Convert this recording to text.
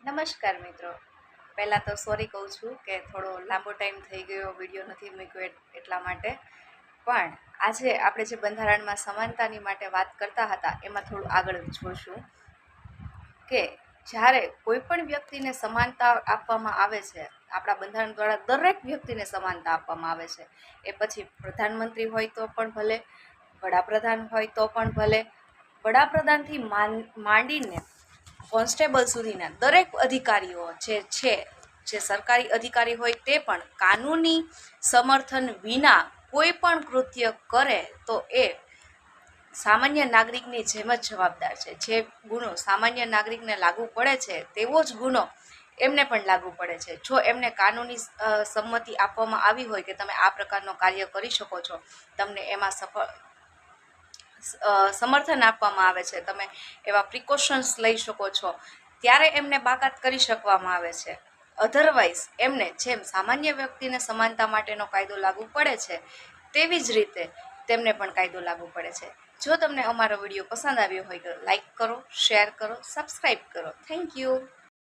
નમસ્કાર મિત્રો. પહેલાં તો સોરી કહું છું કે થોડો લાંબો ટાઈમ થઈ ગયો, વિડીયો નથી મૂક્યો એટલા માટે. પણ આજે આપણે જે બંધારણમાં સમાનતાની માટે વાત કરતા હતા એમાં થોડું આગળ જોશું કે જ્યારે કોઈ પણ વ્યક્તિને સમાનતા આપવામાં આવે છે, આપણા બંધારણ દ્વારા દરેક વ્યક્તિને સમાનતા આપવામાં આવે છે. એ પછી પ્રધાનમંત્રી હોય તો પણ ભલે, વડાપ્રધાન હોય તો પણ ભલે, વડાપ્રધાનથી માંડીને કોન્સ્ટેબલ સુધીના દરેક અધિકારીઓ જે સરકારી અધિકારી હોય તે પણ કાનૂની સમર્થન વિના કોઈ પણ કૃત્ય કરે તો એ સામાન્ય નાગરિકની જેમ જ જવાબદાર છે. જે ગુનો સામાન્ય નાગરિકને લાગુ પડે છે તેવો જ ગુનો એમને પણ લાગુ પડે છે. જો એમને કાનૂની સંમતિ આપવામાં આવી હોય કે તમે આ પ્રકારનો કાર્ય કરી શકો છો, તમને એમાં સમર્થન આપવામાં આવે છે, તમે એવા પ્રિકોશન્સ લઈ શકો છો, ત્યારે એમને બાકાત કરી શકવામાં આવે છે. અધરવાઇઝ એમને જેમ સામાન્ય વ્યક્તિને સમાનતા માટેનો કાયદો લાગુ પડે છે તેવી જ રીતે તેમને પણ કાયદો લાગુ પડે છે. જો તમને અમારો વિડીયો પસંદ આવ્યો હોય તો લાઈક કરો, શેર કરો, સબસ્ક્રાઈબ કરો. Thank you.